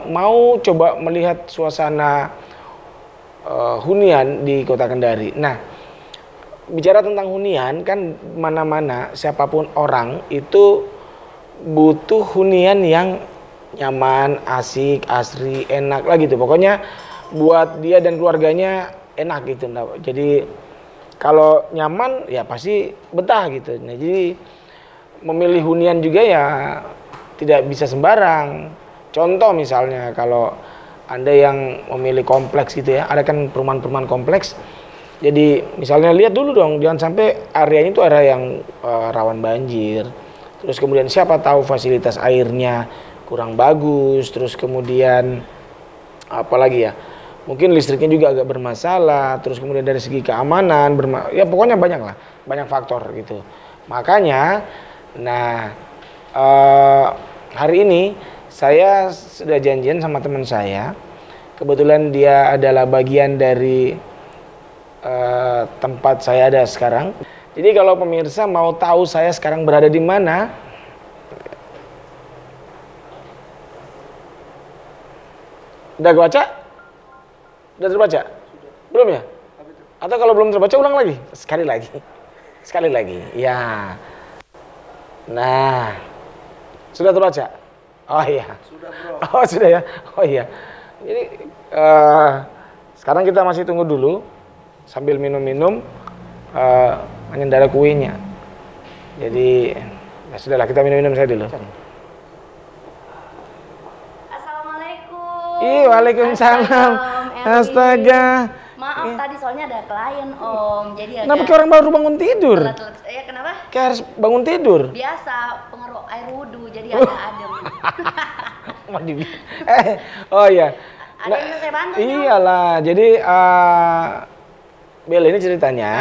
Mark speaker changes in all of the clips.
Speaker 1: Mau coba melihat suasana hunian di Kota Kendari. Nah, bicara tentang hunian kan mana-mana siapapun orang itu butuh hunian yang nyaman, asik, asri, enak lah gitu. Pokoknya buat dia dan keluarganya enak gitu. Nah, jadi kalau nyaman ya pasti betah gitu. Nah, jadi memilih hunian juga ya tidak bisa sembarang. Contoh misalnya kalau Anda yang memilih kompleks gitu ya, ada kan perumahan-perumahan kompleks. Jadi misalnya lihat dulu dong, jangan sampai areanya itu area yang rawan banjir. Terus kemudian siapa tahu fasilitas airnya kurang bagus. Terus kemudian apalagi ya, mungkin listriknya juga agak bermasalah. Terus kemudian dari segi keamanan, ya pokoknya banyak lah, banyak faktor gitu. Makanya, nah hari ini saya sudah janjian sama teman saya. Kebetulan dia adalah bagian dari tempat saya ada sekarang. Jadi kalau pemirsa mau tahu saya sekarang berada di mana, udah baca? Udah terbaca? Belum ya? Atau kalau belum terbaca ulang lagi? Sekali lagi. Sekali lagi. Ya. Nah. Sudah terbaca? Oh iya.
Speaker 2: Sudah bro.
Speaker 1: Oh sudah ya. Oh iya. Jadi sekarang kita masih tunggu dulu sambil minum-minum mengendara kuenya. Jadi ya sudahlah, kita minum-minum saya dulu.
Speaker 3: Assalamualaikum.
Speaker 1: Ih, waalaikumsalam. Astaga.
Speaker 3: Maaf tadi soalnya ada klien Om. Jadi
Speaker 1: Kenapa kayak orang baru bangun tidur?
Speaker 3: telat-telat. Ya kenapa?
Speaker 1: Kayak harus bangun tidur.
Speaker 3: Biasa pengaruh air wudhu jadi agak adem.
Speaker 1: Oh iya.
Speaker 3: Ada yang bisa saya bantu?
Speaker 1: Iyalah, jadi Bella ini ceritanya,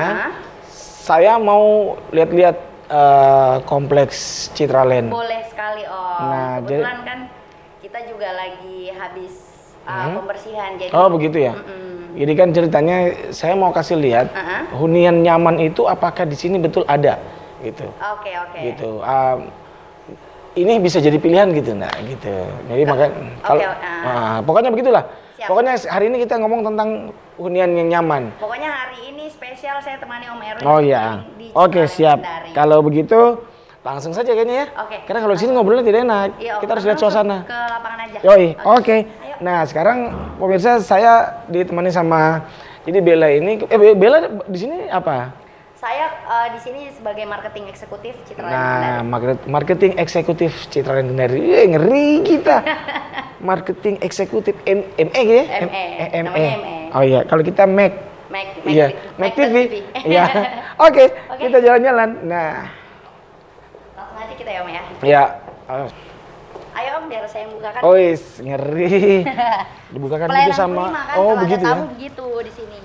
Speaker 1: saya mau lihat-lihat kompleks Citraland.
Speaker 3: Boleh sekali Om.
Speaker 1: Nah,
Speaker 3: kebetulan kan kita juga lagi habis pembersihan. Jadi,
Speaker 1: oh begitu ya. Jadi kan ceritanya saya mau kasih lihat hunian nyaman itu apakah di sini betul ada, gitu.
Speaker 3: Oke.
Speaker 1: Gitu. Ini bisa jadi pilihan gitu, nah gitu. Jadi makanya kalau pokoknya begitulah.
Speaker 3: Siap.
Speaker 1: Pokoknya hari ini kita ngomong tentang hunian yang nyaman.
Speaker 3: Pokoknya hari ini spesial saya temani Om Erwin.
Speaker 1: Oh iya. Oke, siap. Kalau begitu langsung saja kayaknya ya.
Speaker 3: Oke.
Speaker 1: Karena kalau di sini ngobrolnya tidak enak.
Speaker 3: Iya,
Speaker 1: kita harus lihat suasana.
Speaker 3: Ke lapangan aja.
Speaker 1: Yoi. Oke. Nah, sekarang pemirsa saya ditemani sama, jadi Bella ini Bella di sini apa?
Speaker 3: Saya di sini sebagai marketing eksekutif Citra
Speaker 1: Nah,
Speaker 3: Legendary.
Speaker 1: marketing eksekutif Citra Legendary. Ngeri kita. Marketing eksekutif ME ya?
Speaker 3: Namanya ME.
Speaker 1: Oh iya, kalau kita Mac. Iya, Mac TV. Iya. Oke, kita jalan-jalan. Nah,
Speaker 3: langsung aja kita ya Om ya.
Speaker 1: ya.
Speaker 3: Ayo Om, biar saya yang bukakan.
Speaker 1: Oh, ngeri. Dibukakan
Speaker 3: Pelayanan
Speaker 1: gitu sama.
Speaker 3: prima kan,
Speaker 1: Oh,
Speaker 3: kalau
Speaker 1: begitu
Speaker 3: ada
Speaker 1: ya.
Speaker 3: tamu begitu di sini.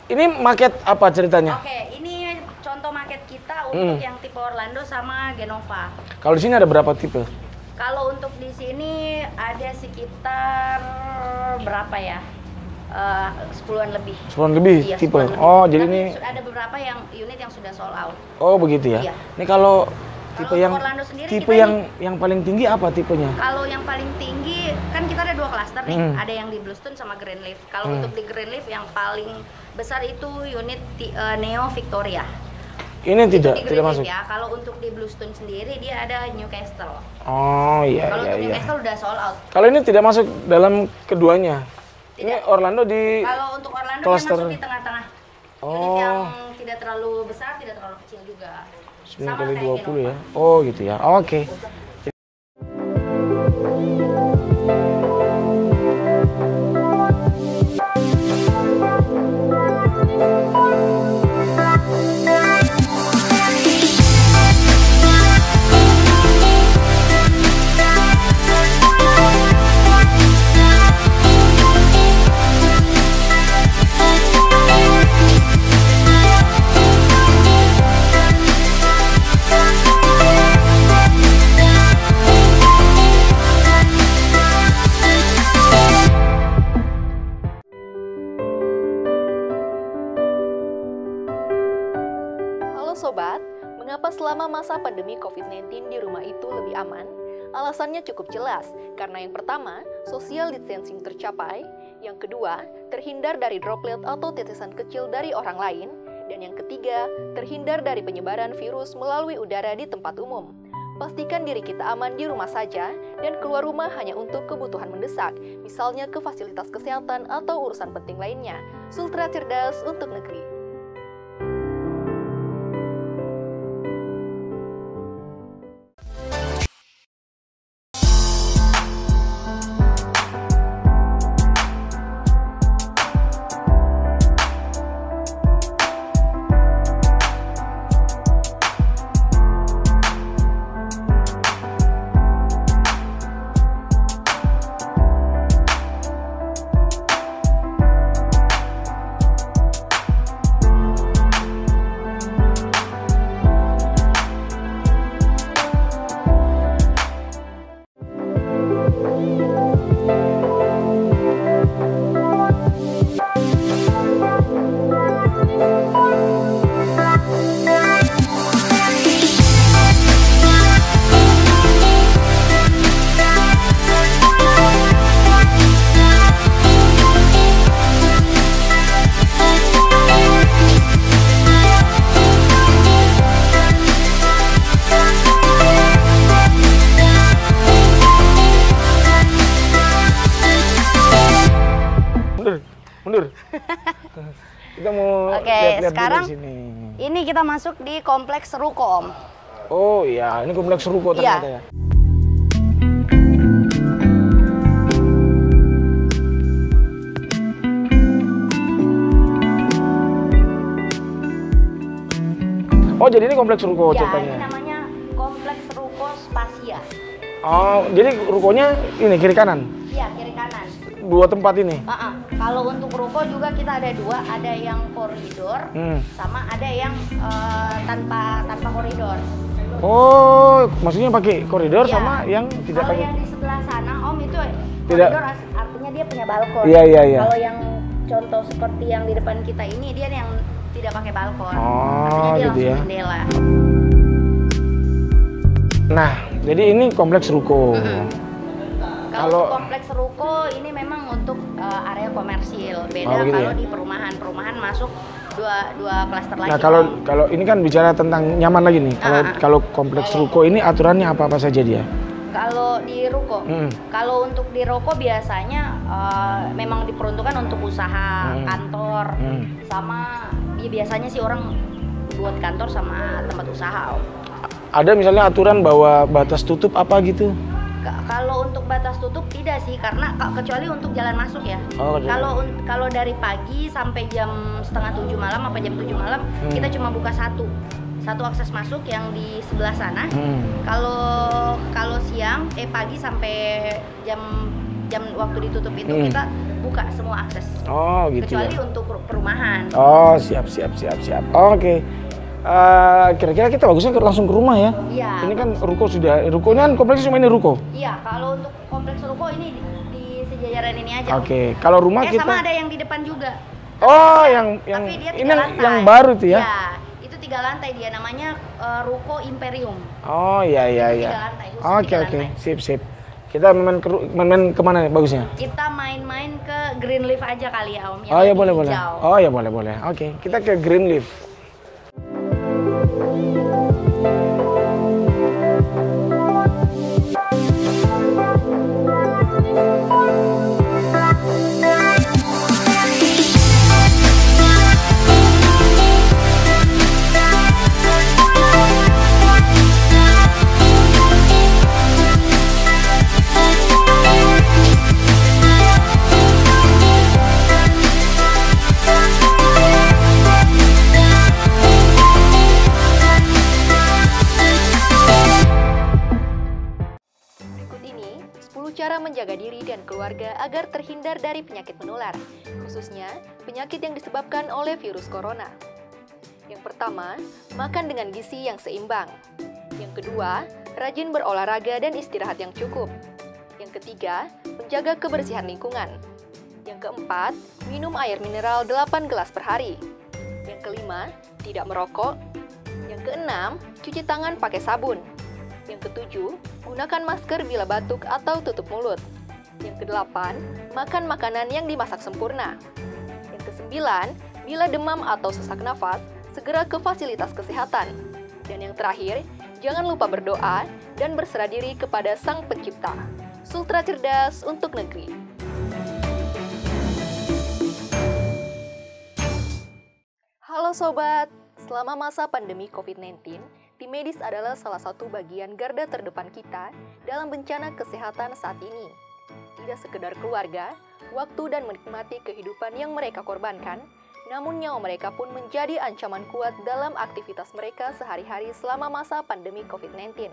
Speaker 1: Ini market apa ceritanya?
Speaker 3: Oke, ini contoh market kita untuk yang tipe Orlando sama Genova.
Speaker 1: Kalau di sini ada berapa tipe?
Speaker 3: Kalau untuk di sini ada sekitar berapa ya? 10-an lebih.
Speaker 1: 10-an lebih
Speaker 3: Iya,
Speaker 1: tipe.
Speaker 3: 10-an lebih.
Speaker 1: Oh, jadi
Speaker 3: Tapi
Speaker 1: ini.
Speaker 3: ada beberapa unit yang sudah sold out.
Speaker 1: Oh, begitu ya.
Speaker 3: Iya.
Speaker 1: Ini kalau tipe
Speaker 3: Kalau
Speaker 1: yang
Speaker 3: Orlando sendiri
Speaker 1: tipe
Speaker 3: kita
Speaker 1: yang paling tinggi apa tipenya?
Speaker 3: Kalau yang paling tinggi kan kita ada 2 klaster nih, ada yang di Bluestone sama Greenleaf. Kalau untuk di Greenleaf yang paling besar itu unit Neo Victoria.
Speaker 1: Ini
Speaker 3: Itu
Speaker 1: tidak
Speaker 3: di
Speaker 1: tidak
Speaker 3: Greenleaf
Speaker 1: masuk.
Speaker 3: ya. Kalau untuk di Bluestone sendiri dia ada Newcastle.
Speaker 1: Oh iya
Speaker 3: Kalau
Speaker 1: iya
Speaker 3: untuk
Speaker 1: iya.
Speaker 3: Newcastle udah sold out.
Speaker 1: Kalau ini tidak masuk dalam keduanya. Ini
Speaker 3: Tidak.
Speaker 1: Orlando di
Speaker 3: Kalau untuk Orlando
Speaker 1: cluster.
Speaker 3: dia masuk di tengah-tengah. Unit
Speaker 1: Oh.
Speaker 3: yang tidak terlalu besar, tidak terlalu kecil juga.
Speaker 1: 9
Speaker 3: Sama
Speaker 1: kali
Speaker 3: kayak
Speaker 1: 20
Speaker 3: Genova.
Speaker 1: ya. Oh gitu ya. Oke.
Speaker 2: Halo Sobat, mengapa selama masa pandemi COVID-19 di rumah itu lebih aman? Alasannya cukup jelas, karena yang pertama, social distancing tercapai, yang kedua, terhindar dari droplet atau tetesan kecil dari orang lain, dan yang ketiga, terhindar dari penyebaran virus melalui udara di tempat umum. Pastikan diri kita aman di rumah saja, dan keluar rumah hanya untuk kebutuhan mendesak, misalnya ke fasilitas kesehatan atau urusan penting lainnya. Sultra cerdas untuk negeri.
Speaker 1: Mundur. Kita mau
Speaker 3: Oke,
Speaker 1: lihat-lihat
Speaker 3: sekarang
Speaker 1: dulu di sini.
Speaker 3: ini kita masuk di kompleks Ruko Om.
Speaker 1: Oh iya, ini kompleks Ruko ternyata ya. Oh, jadi ini kompleks Ruko
Speaker 3: Ya,
Speaker 1: ceritanya.
Speaker 3: ini namanya kompleks Ruko Spasia.
Speaker 1: Oh, jadi rukonya ini kiri kanan.
Speaker 3: Iya, kiri kanan.
Speaker 1: Dua tempat ini.
Speaker 3: Kalau untuk ruko juga kita ada 2, ada yang koridor, sama ada yang tanpa koridor.
Speaker 1: Oh, maksudnya pakai koridor
Speaker 3: Iya.
Speaker 1: sama yang tidak
Speaker 3: Kalau
Speaker 1: pakai.
Speaker 3: yang di sebelah sana Om itu
Speaker 1: Tidak.
Speaker 3: koridor artinya dia punya balkon.
Speaker 1: Iya, iya, iya.
Speaker 3: Kalau yang contoh seperti yang di depan kita ini dia yang tidak pakai balkon.
Speaker 1: Oh,
Speaker 3: artinya dia
Speaker 1: gitu
Speaker 3: langsung
Speaker 1: ya.
Speaker 3: jendela.
Speaker 1: Nah, jadi ini kompleks Ruko.
Speaker 3: Kalau
Speaker 1: Kalau-
Speaker 3: untuk kompleks ruko ini memang untuk area komersil. Beda
Speaker 1: Oh, begitu
Speaker 3: kalau
Speaker 1: ya?
Speaker 3: di perumahan masuk dua klaster lagi.
Speaker 1: Nah,
Speaker 3: Om.
Speaker 1: kalau ini kan bicara tentang nyaman lagi nih. Kalau kompleks Ruko ini aturannya apa-apa saja dia?
Speaker 3: Kalau di ruko, kalau untuk di ruko biasanya memang diperuntukkan untuk usaha, kantor, sama biasanya sih orang buat kantor sama tempat usaha, Om.
Speaker 1: Ada misalnya aturan bahwa batas tutup apa gitu?
Speaker 3: Kalau untuk batas tutup tidak sih, karena kecuali untuk jalan masuk ya.
Speaker 1: Oh,
Speaker 3: kalau dari pagi sampai jam setengah 7 malam apa jam 7 malam kita cuma buka satu akses masuk yang di sebelah sana. Kalau siang pagi sampai jam waktu ditutup itu kita buka semua akses.
Speaker 1: Oh gitu.
Speaker 3: Kecuali
Speaker 1: ya?
Speaker 3: untuk perumahan.
Speaker 1: Oh siap. Oke. Kira-kira kita bagusnya langsung ke rumah ya?
Speaker 3: Iya.
Speaker 1: Ini kan rukonya kan kompleksnya cuma ini ruko?
Speaker 3: Iya, kalau untuk kompleks ruko ini di sejajaran ini aja.
Speaker 1: Oke, kalau rumah kita...
Speaker 3: sama ada yang di depan juga.
Speaker 1: Oh, yang
Speaker 3: tapi dia
Speaker 1: ini
Speaker 3: 3 lantai.
Speaker 1: yang baru tuh ya?
Speaker 3: Iya, itu 3 lantai dia, namanya Ruko Imperium.
Speaker 1: Oh iya.
Speaker 3: 3 lantai.
Speaker 1: Oke. Sip. Kita main kemana nih bagusnya?
Speaker 3: Kita main-main ke Greenleaf aja kali ya, Om.
Speaker 1: Oh ya boleh. Oh ya boleh. Oke, kita ke Greenleaf.
Speaker 2: Cara menjaga diri dan keluarga agar terhindar dari penyakit menular, khususnya penyakit yang disebabkan oleh virus corona. Yang pertama, makan dengan gizi yang seimbang. Yang kedua, rajin berolahraga dan istirahat yang cukup. Yang ketiga, menjaga kebersihan lingkungan. Yang keempat, minum air mineral 8 gelas per hari. Yang kelima, tidak merokok. Yang keenam, cuci tangan pakai sabun. Yang ketujuh, gunakan masker bila batuk atau tutup mulut. Yang kedelapan, makan makanan yang dimasak sempurna. Yang kesembilan, bila demam atau sesak nafas, segera ke fasilitas kesehatan. Dan yang terakhir, jangan lupa berdoa dan berserah diri kepada Sang Pencipta. Sultra cerdas untuk negeri. Halo Sobat, selama masa pandemi COVID-19, tim medis adalah salah satu bagian garda terdepan kita dalam bencana kesehatan saat ini. Tidak sekedar keluarga, waktu dan menikmati kehidupan yang mereka korbankan, namun nyawa mereka pun menjadi ancaman kuat dalam aktivitas mereka sehari-hari selama masa pandemi COVID-19.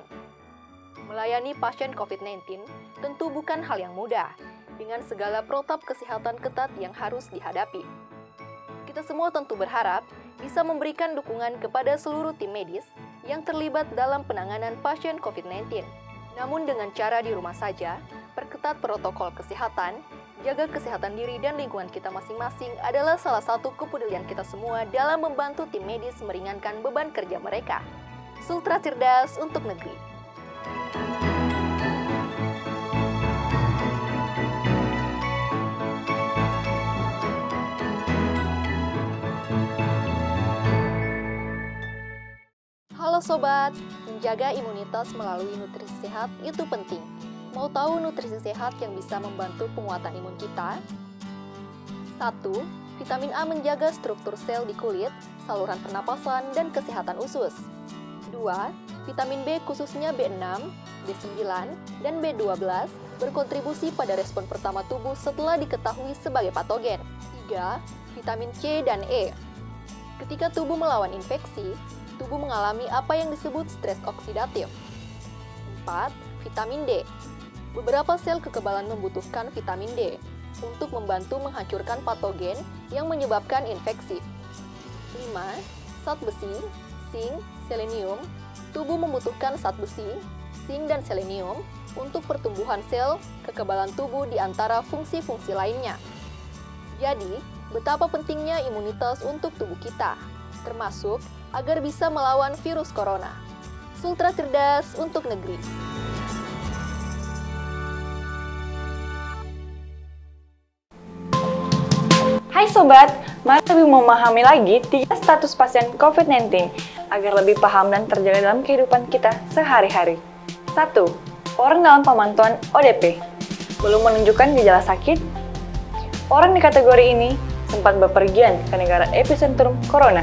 Speaker 2: Melayani pasien COVID-19 tentu bukan hal yang mudah, dengan segala protap kesehatan ketat yang harus dihadapi. Kita semua tentu berharap bisa memberikan dukungan kepada seluruh tim medis yang terlibat dalam penanganan pasien COVID-19. Namun dengan cara di rumah saja, perketat protokol kesehatan, jaga kesehatan diri dan lingkungan kita masing-masing adalah salah satu kepedulian kita semua dalam membantu tim medis meringankan beban kerja mereka. Sultra cerdas untuk negeri. Halo Sobat, menjaga imunitas melalui nutrisi sehat itu penting. Mau tahu nutrisi sehat yang bisa membantu penguatan imun kita? 1. Vitamin A menjaga struktur sel di kulit, saluran pernapasan, dan kesehatan usus. 2. Vitamin B khususnya B6, B9, dan B12 berkontribusi pada respon pertama tubuh setelah diketahui sebagai patogen. 3. Vitamin C dan E. Ketika tubuh melawan infeksi, tubuh mengalami apa yang disebut stres oksidatif. 4. Vitamin D. Beberapa sel kekebalan membutuhkan vitamin D untuk membantu menghancurkan patogen yang menyebabkan infeksi. 5. Zat besi, zinc, selenium. Tubuh membutuhkan zat besi, zinc, dan selenium untuk pertumbuhan sel kekebalan tubuh di antara fungsi-fungsi lainnya. Jadi, betapa pentingnya imunitas untuk tubuh kita, termasuk agar bisa melawan virus corona. Sultra cerdas untuk negeri.
Speaker 4: Hai Sobat, mari lebih memahami lagi 3 status pasien COVID-19 agar lebih paham dan terjaga dalam kehidupan kita sehari-hari. 1. Orang dalam pemantauan ODP belum menunjukkan gejala sakit. Orang di kategori ini sempat bepergian ke negara epicentrum corona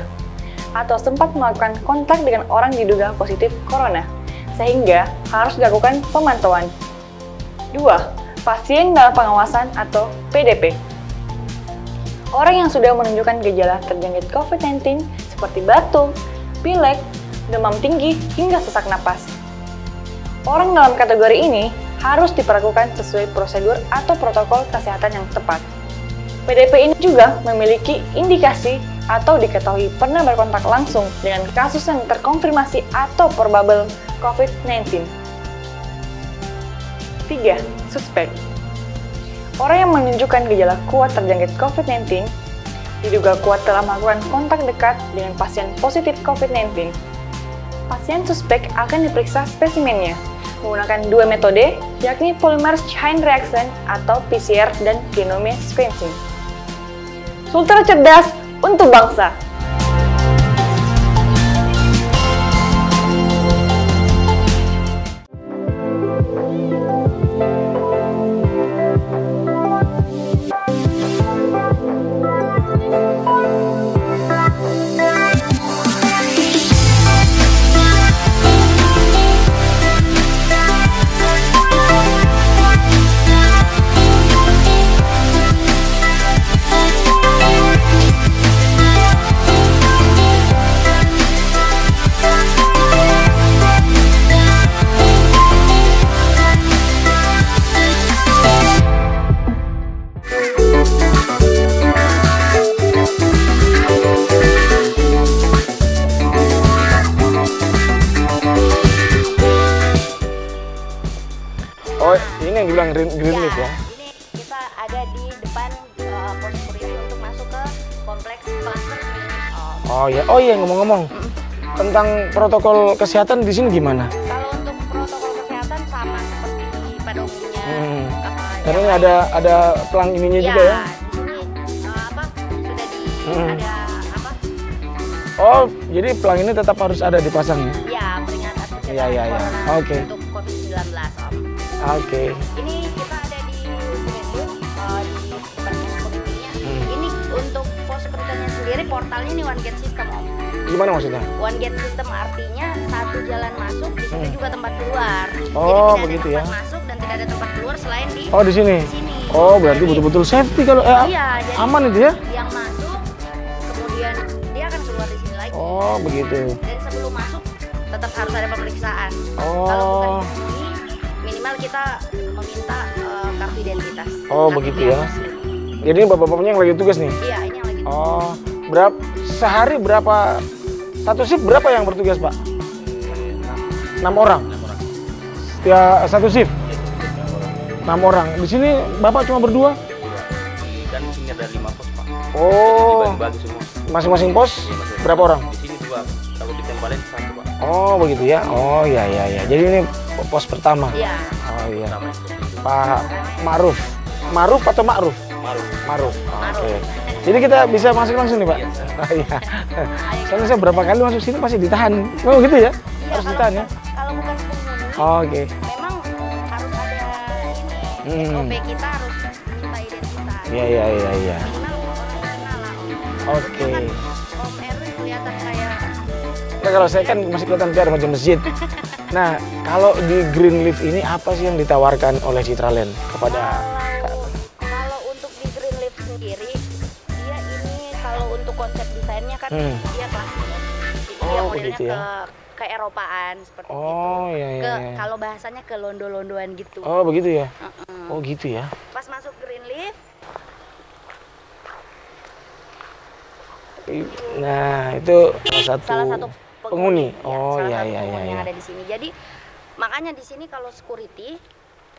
Speaker 4: atau sempat melakukan kontak dengan orang diduga positif corona, sehingga harus dilakukan pemantauan. 2. Pasien dalam pengawasan atau PDP. Orang yang sudah menunjukkan gejala terjangkit COVID-19 seperti batuk, pilek, demam tinggi, hingga sesak napas. Orang dalam kategori ini harus diperlakukan sesuai prosedur atau protokol kesehatan yang tepat. PDP ini juga memiliki indikasi atau diketahui pernah berkontak langsung dengan kasus yang terkonfirmasi atau probable COVID-19. 3. Suspek. Orang yang menunjukkan gejala kuat terjangkit COVID-19 diduga kuat telah melakukan kontak dekat dengan pasien positif COVID-19. Pasien suspek akan diperiksa spesimennya menggunakan 2 metode, yakni polymerase chain reaction atau PCR dan genome sequencing. Sultra cerdas untuk bangsa.
Speaker 1: Oh, ini yang dibilang green leaf ya?
Speaker 3: Ini kita ada di depan pos security untuk masuk ke kompleks cluster klinik Om.
Speaker 1: Oh iya, ngomong-ngomong tentang protokol kesehatan di sini gimana?
Speaker 3: Kalau untuk protokol kesehatan sama seperti pada umumnya.
Speaker 1: Karena ini ada pelang ininya juga ya?
Speaker 3: Di sini sudah ada apa?
Speaker 1: Oh, jadi pelang ini tetap harus ada dipasang ya?
Speaker 3: Ya, peringatan kesehatan
Speaker 1: Iya.
Speaker 3: corona
Speaker 1: Oke.
Speaker 3: untuk COVID-19 Om.
Speaker 1: Oke.
Speaker 3: Ini kita ada di Greenwood, di depan pos security-nya. Ini untuk pos security-nya sendiri, portalnya ini one gate system Om.
Speaker 1: Gimana maksudnya?
Speaker 3: One gate system artinya satu jalan masuk, di situ juga tempat keluar.
Speaker 1: Oh,
Speaker 3: Jadi
Speaker 1: begitu
Speaker 3: tidak ada
Speaker 1: ya.
Speaker 3: tempat masuk dan tidak ada tempat keluar selain di
Speaker 1: Oh, di sini.
Speaker 3: sini.
Speaker 1: Oh, berarti
Speaker 3: Jadi,
Speaker 1: betul-betul safety kalau
Speaker 3: iya, jadi
Speaker 1: aman itu ya?
Speaker 3: yang masuk, kemudian dia akan keluar di sini lagi.
Speaker 1: Oh, begitu.
Speaker 3: Dan sebelum masuk tetap harus ada pemeriksaan.
Speaker 1: Oh.
Speaker 3: Kalau bukan ini, minimal kita meminta kartu identitas.
Speaker 1: Oh,
Speaker 3: Kartu
Speaker 1: begitu ya.
Speaker 3: identitas.
Speaker 1: Jadi ini bapak-bapaknya yang lagi tugas nih?
Speaker 3: Iya, ini yang lagi.
Speaker 1: Oh, sehari berapa, satu shift berapa yang bertugas Pak? 6 orang? Setiap satu shift? 6 orang. Di sini Bapak cuma berdua?
Speaker 5: Dan di sini ada 5 pos Pak.
Speaker 1: Oh,
Speaker 5: Dibagi semua.
Speaker 1: masing-masing pos berapa orang?
Speaker 5: Di sini 2. Kalau di Tembalen 1 Pak.
Speaker 1: Oh, begitu ya? Oh, iya. Jadi ini pos pertama?
Speaker 3: Iya.
Speaker 1: Oh iya.
Speaker 5: Sama itu.
Speaker 1: Pak Ma'ruf. Ma'ruf atau Ma'ruf? Ma'ruf. Oke. Jadi kita bisa masuk langsung nih Pak?
Speaker 5: Iya.
Speaker 1: Oh, iya. Soalnya saya berapa kali masuk sini pasti ditahan. Oh gitu ya? Harus ditahan ya?
Speaker 3: Kalau bukan penghuni,
Speaker 1: Oke.
Speaker 3: memang harus ada ini. SOP kita harus minta identitas.
Speaker 1: Iya.
Speaker 3: Minimal orang kenal lah Om.
Speaker 1: Oke.
Speaker 3: Kan Om Erwin kelihatan kayak
Speaker 1: Nah, kalau saya kan masih kelihatan biar macam masjid. Nah, kalau di Greenleaf ini apa sih yang ditawarkan oleh Citraland kepada
Speaker 3: kalau untuk di Greenleaf sendiri, dia ini kalau untuk konsep desainnya kan dia klasik. Jadi dia
Speaker 1: Oh,
Speaker 3: modelnya
Speaker 1: begitu ya.
Speaker 3: ke Eropaan seperti itu.
Speaker 1: Oh, iya.
Speaker 3: Kalau bahasanya ke londo-londoan gitu.
Speaker 1: Oh, begitu ya? Oh, gitu ya.
Speaker 3: Pas masuk Greenleaf,
Speaker 1: Nah, itu
Speaker 3: salah satu
Speaker 1: penghuni.
Speaker 3: Ya,
Speaker 1: Oh,
Speaker 3: salah
Speaker 1: iya.
Speaker 3: satu penghuni yang ada di sini. Jadi makanya di sini kalau security,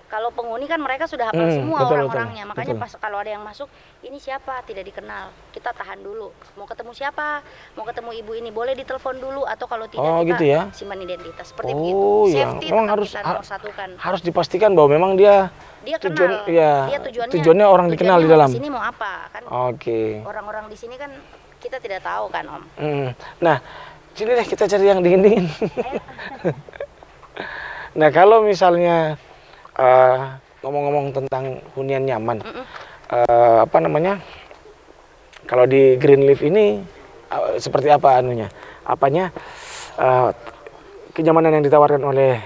Speaker 3: kalau penghuni kan mereka sudah hafal semua
Speaker 1: betul,
Speaker 3: orang-orangnya.
Speaker 1: betul,
Speaker 3: Makanya
Speaker 1: betul.
Speaker 3: pas kalau ada yang masuk, ini siapa tidak dikenal, kita tahan dulu. Mau ketemu siapa? Mau ketemu ibu ini boleh ditelepon dulu atau kalau tidak
Speaker 1: Oh,
Speaker 3: kita
Speaker 1: gitu ya?
Speaker 3: simpan identitas seperti
Speaker 1: Oh,
Speaker 3: begitu.
Speaker 1: iya.
Speaker 3: Safety
Speaker 1: Memang
Speaker 3: tetap
Speaker 1: harus-
Speaker 3: kita nomor satukan.
Speaker 1: Harus dipastikan bahwa memang dia
Speaker 3: Dia kenal.
Speaker 1: iya,
Speaker 3: Dia
Speaker 1: tujuannya orang dikenal di dalam.
Speaker 3: Di sini mau apa kan?
Speaker 1: Oke.
Speaker 3: Orang-orang di sini kan kita tidak tahu kan Om.
Speaker 1: Nah, sini deh kita cari yang dingin-dingin. Nah, kalau misalnya ngomong-ngomong tentang hunian nyaman, apa namanya? Kalau di Greenleaf ini seperti apa anunya? Apanya kenyamanan yang ditawarkan oleh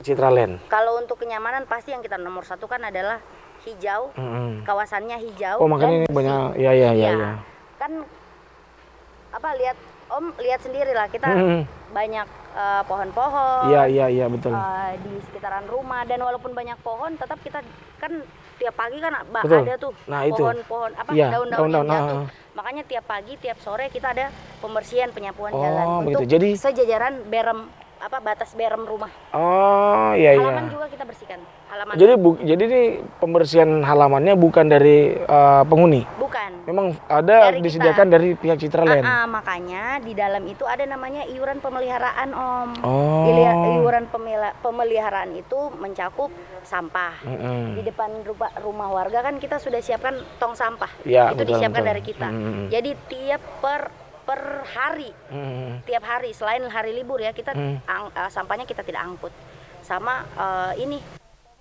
Speaker 1: Citraland?
Speaker 3: Kalau untuk kenyamanan pasti yang kita nomor satu kan adalah hijau, kawasannya hijau.
Speaker 1: Oh makanya ini
Speaker 3: bersih.
Speaker 1: banyak, ya.
Speaker 3: Kan apa lihat sendiri lah kita banyak pohon-pohon.
Speaker 1: Iya betul.
Speaker 3: Di sekitaran rumah dan walaupun banyak pohon tetap kita kan tiap pagi kan
Speaker 1: Betul.
Speaker 3: ada tuh
Speaker 1: Nah, itu.
Speaker 3: pohon-pohon apa
Speaker 1: Iya,
Speaker 3: daun-daun yang
Speaker 1: daun-daun,
Speaker 3: jatuh. Makanya tiap pagi tiap sore kita ada pembersihan penyapuan
Speaker 1: Oh,
Speaker 3: jalan
Speaker 1: begitu.
Speaker 3: untuk
Speaker 1: Jadi-
Speaker 3: sejajaran berem batas berem rumah.
Speaker 1: Oh iya.
Speaker 3: Halaman juga kita bersihkan. Halaman.
Speaker 1: Jadi ini pembersihan halamannya bukan dari penghuni.
Speaker 3: Bukan.
Speaker 1: Memang ada
Speaker 3: Dari
Speaker 1: disediakan dari pihak Citraland.
Speaker 3: Makanya di dalam itu ada namanya iuran pemeliharaan Om.
Speaker 1: Oh.
Speaker 3: Iuran pemeliharaan itu mencakup sampah. Di depan rumah warga kan kita sudah siapkan tong sampah.
Speaker 1: Ya,
Speaker 3: Itu
Speaker 1: betul,
Speaker 3: disiapkan
Speaker 1: betul.
Speaker 3: dari kita. Jadi tiap per hari, tiap hari selain hari libur ya kita sampahnya kita tidak angkut. Sama ini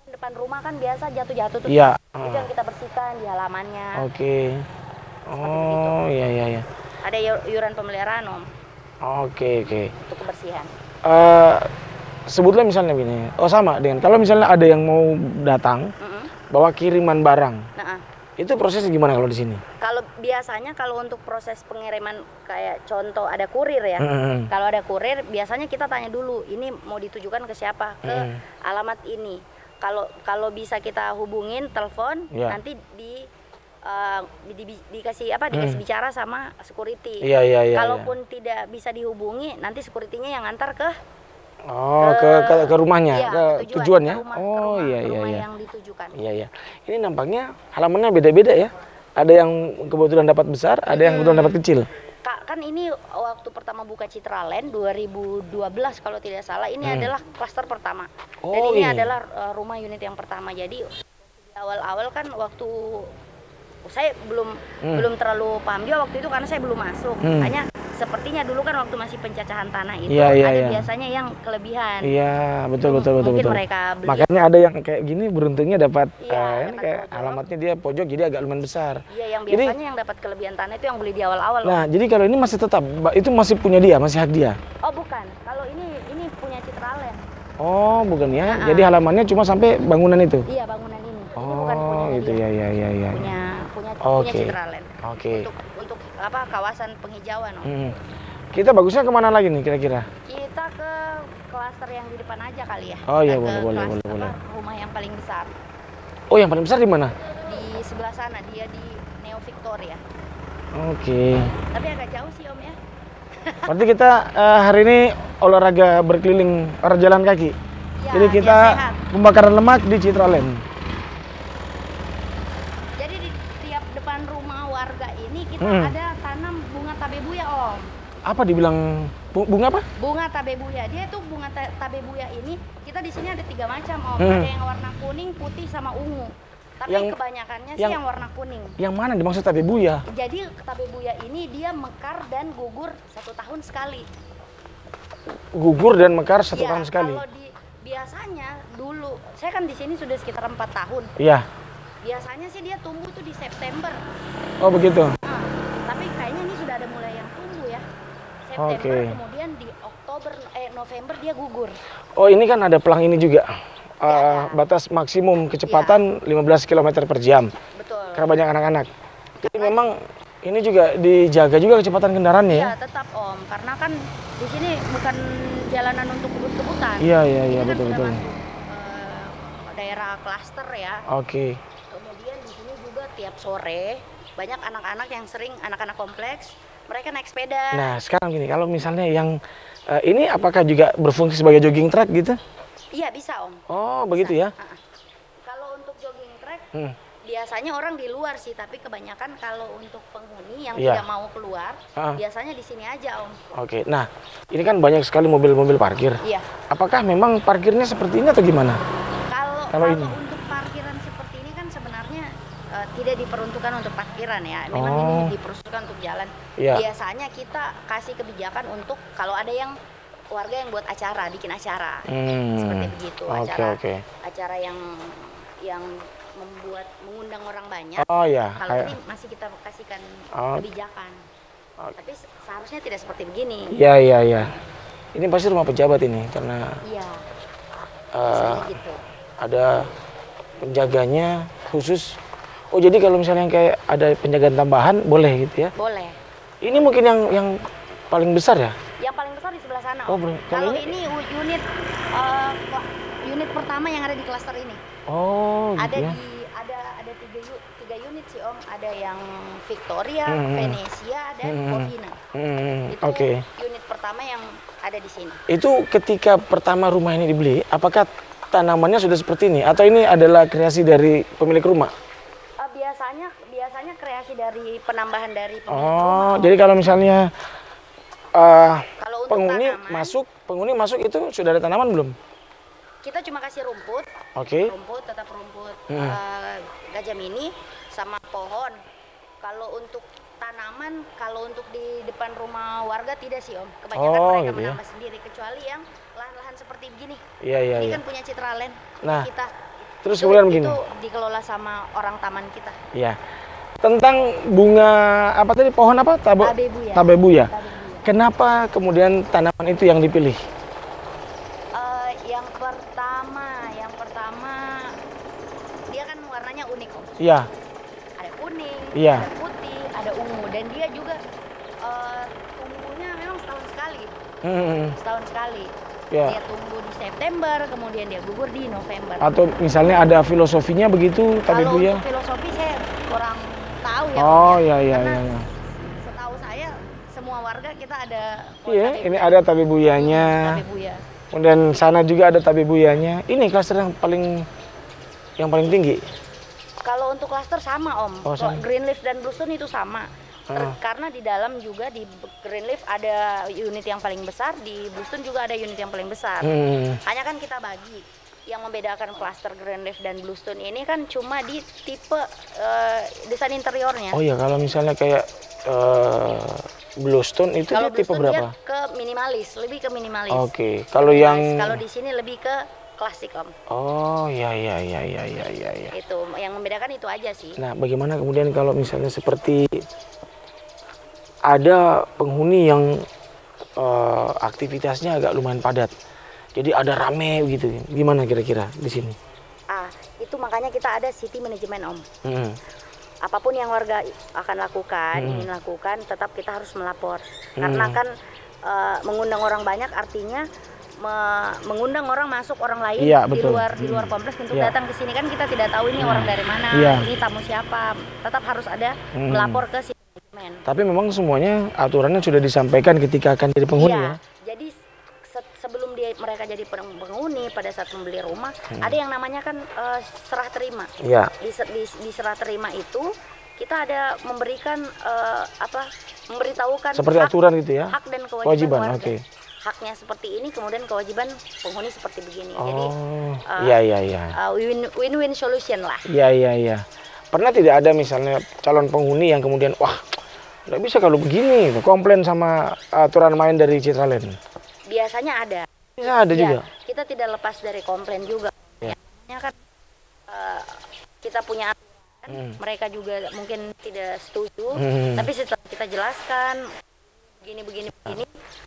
Speaker 3: depan rumah kan biasa jatuh-jatuh tuh.
Speaker 1: Iya.
Speaker 3: Itu yang kita bersihkan di halamannya.
Speaker 1: Oke. Oh iya.
Speaker 3: Ada iuran pemeliharaan Om
Speaker 1: Oke.
Speaker 3: untuk kebersihan.
Speaker 1: Sebutlah misalnya gini. Oh sama dengan kalau misalnya ada yang mau datang bawa kiriman barang.
Speaker 3: Nah,
Speaker 1: Itu prosesnya gimana kalau di sini?
Speaker 3: kalau biasanya kalau untuk proses pengiriman kayak contoh ada kurir ya. Kalau ada kurir biasanya kita tanya dulu ini mau ditujukan ke siapa? Ke alamat ini. Kalau bisa kita hubungin telepon
Speaker 1: Ya.
Speaker 3: nanti dikasih dikasih bicara sama security.
Speaker 1: Iya.
Speaker 3: Kalaupun tidak bisa dihubungi nanti security-nya yang antar ke
Speaker 1: Oh, ke rumahnya,
Speaker 3: iya,
Speaker 1: ke
Speaker 3: ke
Speaker 1: tujuannya.
Speaker 3: ke rumah,
Speaker 1: Oh
Speaker 3: ke
Speaker 1: iya.
Speaker 3: rumah yang ditujukan.
Speaker 1: Iya. Ini nampaknya halamannya beda-beda ya. Ada yang kebetulan dapat besar, ada yang kebetulan dapat kecil.
Speaker 3: Kak, kan ini waktu pertama buka Citraland 2012 kalau tidak salah ini adalah klaster pertama.
Speaker 1: Oh,
Speaker 3: Dan ini
Speaker 1: iya.
Speaker 3: adalah rumah unit yang pertama. Jadi di awal-awal kan waktu saya belum terlalu paham juga waktu itu karena saya belum masuk. Hanya sepertinya dulu kan waktu masih pencacahan tanah itu
Speaker 1: Iya,
Speaker 3: ada
Speaker 1: iya.
Speaker 3: biasanya yang kelebihan.
Speaker 1: Iya, betul.
Speaker 3: Mungkin mereka beli.
Speaker 1: Makanya ada yang kayak gini beruntungnya dapat
Speaker 3: Iya,
Speaker 1: ini
Speaker 3: dapat
Speaker 1: kayak
Speaker 3: pojok.
Speaker 1: alamatnya dia pojok jadi agak lumayan besar.
Speaker 3: Iya, yang
Speaker 1: Jadi-
Speaker 3: biasanya yang dapat kelebihan tanah itu yang beli di awal-awal.
Speaker 1: Nah, jadi kalau ini masih tetap itu masih punya dia, masih hak dia.
Speaker 3: Oh, bukan. Kalau ini punya Citraland.
Speaker 1: Oh, bukan ya. Jadi halamannya cuma sampai bangunan itu.
Speaker 3: Iya, bangunan ini. Ini
Speaker 1: Oh,
Speaker 3: bukan punya
Speaker 1: gitu
Speaker 3: dia.
Speaker 1: ya.
Speaker 3: Punya
Speaker 1: Oke.
Speaker 3: Citraland.
Speaker 1: Oke.
Speaker 3: Untuk kawasan penghijauan Om.
Speaker 1: Kita bagusnya kemana lagi nih kira-kira?
Speaker 3: Kita ke klaster yang di depan aja kali ya.
Speaker 1: Oh, iya,
Speaker 3: Kita ke
Speaker 1: boleh,
Speaker 3: klaster
Speaker 1: boleh.
Speaker 3: rumah yang paling besar
Speaker 1: Oh, yang paling besar di mana?
Speaker 3: di sebelah sana, dia di Neo Victoria.
Speaker 1: Oke.
Speaker 3: Tapi agak jauh sih Om ya.
Speaker 1: Berarti kita hari ini olahraga berkeliling jalan kaki.
Speaker 3: Ya,
Speaker 1: Jadi kita
Speaker 3: biar sehat.
Speaker 1: pembakaran lemak di Citraland.
Speaker 3: Jadi di tiap depan rumah warga ini kita ada tanam bunga tabebuya Om.
Speaker 1: Apa dibilang bunga apa?
Speaker 3: Bunga tabebuya. Dia tuh bunga tabebuya ini kita di sini ada 3 macam Om. Ada yang warna kuning, putih sama ungu. Tapi kebanyakannya sih yang warna kuning.
Speaker 1: Yang mana dimaksud tabebuya?
Speaker 3: Jadi tabebuya ini dia mekar dan gugur 1 tahun sekali.
Speaker 1: Gugur dan mekar 1
Speaker 3: Iya,
Speaker 1: tahun sekali.
Speaker 3: Kalau biasanya dulu, saya kan di sini sudah sekitar 4 tahun.
Speaker 1: Iya.
Speaker 3: Biasanya sih dia tumbuh tuh di September.
Speaker 1: Oh begitu.
Speaker 3: Nah, tapi kayaknya ini sudah ada mulai yang tumbuh ya. September
Speaker 1: Oke.
Speaker 3: kemudian di November dia gugur.
Speaker 1: Oh ini kan ada pelang ini juga. Batas maksimum kecepatan 15 km per jam.
Speaker 3: Betul.
Speaker 1: Karena banyak anak-anak. Jadi memang ini juga dijaga juga kecepatan kendaraannya ya.
Speaker 3: Iya, tetap Om, karena kan di sini bukan jalanan untuk kebut-kebutan.
Speaker 1: Iya,
Speaker 3: Ini kan
Speaker 1: betul.
Speaker 3: sudah masuk, daerah klaster ya.
Speaker 1: Oke.
Speaker 3: Kemudian di sini juga tiap sore banyak anak-anak yang sering anak-anak kompleks mereka naik sepeda.
Speaker 1: Nah sekarang gini, kalau misalnya yang ini apakah juga berfungsi sebagai jogging track gitu?
Speaker 3: Iya bisa Om.
Speaker 1: Oh begitu ya.
Speaker 3: Kalau untuk jogging track biasanya orang di luar sih, tapi kebanyakan kalau untuk penghuni yang
Speaker 1: Iya.
Speaker 3: tidak mau keluar biasanya di sini aja Om.
Speaker 1: Oke. Nah ini kan banyak sekali mobil-mobil parkir.
Speaker 3: Iya.
Speaker 1: Apakah memang parkirnya seperti ini atau gimana?
Speaker 3: Kalau
Speaker 1: Kalau ini?
Speaker 3: untuk parkiran seperti ini kan sebenarnya tidak diperuntukkan untuk parkiran ya. Memang
Speaker 1: Oh.
Speaker 3: ini diperuntukkan untuk jalan.
Speaker 1: Iya.
Speaker 3: Biasanya kita kasih kebijakan untuk kalau ada yang warga yang buat acara, bikin acara. Seperti begitu,
Speaker 1: Oke.
Speaker 3: acara yang mengundang orang banyak.
Speaker 1: Oh ya.
Speaker 3: Kalau ini masih kita kasihkan
Speaker 1: Oh.
Speaker 3: kebijakan. Tapi seharusnya tidak seperti begini.
Speaker 1: Iya, iya, iya. Ini pasti rumah pejabat ini karena
Speaker 3: Iya.
Speaker 1: eh,
Speaker 3: Misalnya gitu.
Speaker 1: ada penjaganya khusus. Oh, jadi kalau misalnya kayak ada penjagaan tambahan boleh gitu ya?
Speaker 3: Boleh.
Speaker 1: Ini mungkin yang paling besar ya?
Speaker 3: Yang paling besar di sebelah sana.
Speaker 1: Oh,
Speaker 3: Om.
Speaker 1: belum.
Speaker 3: Kalau
Speaker 1: Kalau
Speaker 3: ini unit unit pertama yang ada di klaster ini.
Speaker 1: Oh,
Speaker 3: Ada
Speaker 1: gitu ya.
Speaker 3: ada tiga unit sih Om. Ada yang Victoria, Venezia, dan Covina. Itu
Speaker 1: Oke.
Speaker 3: unit pertama yang ada di sini.
Speaker 1: Itu ketika pertama rumah ini dibeli, apakah tanamannya sudah seperti ini atau ini adalah kreasi dari pemilik rumah?
Speaker 3: Biasanya kreasi dari penambahan dari pemilik
Speaker 1: Oh,
Speaker 3: rumah.
Speaker 1: jadi kalau misalnya
Speaker 3: Kalau untuk
Speaker 1: penghuni masuk itu sudah ada tanaman belum?
Speaker 3: kita cuma kasih rumput,
Speaker 1: Oke.
Speaker 3: tetap rumput gajah mini sama pohon. Kalau untuk tanaman, kalau untuk di depan rumah warga tidak sih Om. Kebanyakan
Speaker 1: Oh,
Speaker 3: mereka
Speaker 1: gitu ya.
Speaker 3: menambah sendiri, kecuali yang lahan-lahan seperti begini.
Speaker 1: Iya, iya,
Speaker 3: Ini
Speaker 1: iya.
Speaker 3: kan punya Citraland
Speaker 1: Nah,
Speaker 3: kita.
Speaker 1: terus kemudian begini.
Speaker 3: Itu dikelola sama orang taman kita.
Speaker 1: Iya. Tentang bunga apa tadi, pohon apa?
Speaker 3: Tabebuya.
Speaker 1: Tabebuya.
Speaker 3: Tabebuya.
Speaker 1: Kenapa kemudian tanaman itu yang dipilih?
Speaker 3: Yang pertama dia kan warnanya unik Om.
Speaker 1: Iya.
Speaker 3: Ada kuning,
Speaker 1: Iya.
Speaker 3: ada putih, ada ungu, dan dia juga tumbuhnya memang setahun sekali. Setahun sekali.
Speaker 1: Ya.
Speaker 3: Dia tumbuh di September, kemudian dia gugur di November.
Speaker 1: Atau misalnya ada filosofinya begitu
Speaker 3: Kalau
Speaker 1: tabebuya?
Speaker 3: untuk filosofi saya kurang tahu ya.
Speaker 1: Oh,
Speaker 3: Om,
Speaker 1: iya, iya,
Speaker 3: Karena
Speaker 1: iya, iya.
Speaker 3: setahu saya semua warga kita ada pohon
Speaker 1: Iya,
Speaker 3: tabebuya.
Speaker 1: ini ada tabebuyanya.
Speaker 3: Tabebuya.
Speaker 1: Kemudian sana juga ada tabebuyanya. Ini klaster yang paling tinggi.
Speaker 3: Kalau untuk klaster sama Om.
Speaker 1: Oh, sama.
Speaker 3: Greenleaf dan Bluestone itu sama. Karena di dalam juga di Greenleaf ada unit yang paling besar, di Bluestone juga ada unit yang paling besar. Hanya kan kita bagi. Yang membedakan klaster Greenleaf dan Bluestone ini kan cuma di tipe desain interiornya.
Speaker 1: Oh ya, kalau misalnya kayak Bluestone itu
Speaker 3: Kalau
Speaker 1: dia tipe
Speaker 3: Bluestone
Speaker 1: berapa?
Speaker 3: dia ke minimalis, lebih ke minimalis.
Speaker 1: Oke, kalau yang
Speaker 3: Kalau di sini lebih ke klasik Om.
Speaker 1: oh ya ya ya ya ya ya ya.
Speaker 3: Itu yang membedakan itu aja sih.
Speaker 1: Nah, bagaimana kemudian kalau misalnya seperti ada penghuni yang aktivitasnya agak lumayan padat, jadi ada rame gitu, gimana kira-kira di sini?
Speaker 3: Itu makanya kita ada city management Om.
Speaker 1: Hmm.
Speaker 3: Apapun yang warga akan lakukan, ingin lakukan, tetap kita harus melapor. Karena kan mengundang orang banyak artinya mengundang orang masuk orang lain
Speaker 1: Iya,
Speaker 3: di
Speaker 1: betul.
Speaker 3: luar kompleks untuk
Speaker 1: Iya.
Speaker 3: datang ke sini kan kita tidak tahu ini orang dari mana,
Speaker 1: Iya.
Speaker 3: ini tamu siapa. Tetap harus ada melapor ke city management.
Speaker 1: Tapi memang semuanya aturannya sudah disampaikan ketika akan jadi penghuni
Speaker 3: Iya.
Speaker 1: ya.
Speaker 3: Jadi sebelum mereka jadi penghuni pada saat membeli rumah, ada yang namanya kan serah terima.
Speaker 1: Iya.
Speaker 3: Di serah terima itu kita ada memberikan memberitahukan
Speaker 1: Seperti
Speaker 3: hak,
Speaker 1: aturan gitu ya.
Speaker 3: hak dan kewajiban
Speaker 1: Kewajiban,
Speaker 3: warga.
Speaker 1: oke.
Speaker 3: Haknya seperti ini, kemudian kewajiban penghuni seperti begini. Jadi
Speaker 1: Oh, iya iya iya.
Speaker 3: win-win solution lah.
Speaker 1: Iya iya iya. Pernah tidak ada misalnya calon penghuni yang kemudian wah nggak bisa kalau begini, komplain sama aturan main dari Citraland?
Speaker 3: Biasanya ada.
Speaker 1: Bisa ada
Speaker 3: Ya,
Speaker 1: juga.
Speaker 3: kita tidak lepas dari komplain juga.
Speaker 1: Ya.
Speaker 3: Namanya kan kita punya aturan, mereka juga mungkin tidak setuju, tapi setelah kita jelaskan begini,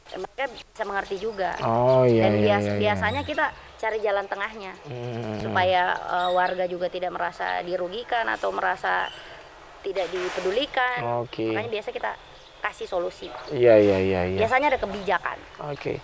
Speaker 3: mereka bisa mengerti juga.
Speaker 1: Oh iya
Speaker 3: Dan
Speaker 1: iya, iya.
Speaker 3: biasanya kita cari jalan tengahnya supaya warga juga tidak merasa dirugikan atau merasa tidak dipedulikan.
Speaker 1: Oke.
Speaker 3: Makanya biasa kita kasih solusi.
Speaker 1: Iya iya iya iya.
Speaker 3: Biasanya ada kebijakan.
Speaker 1: Oke.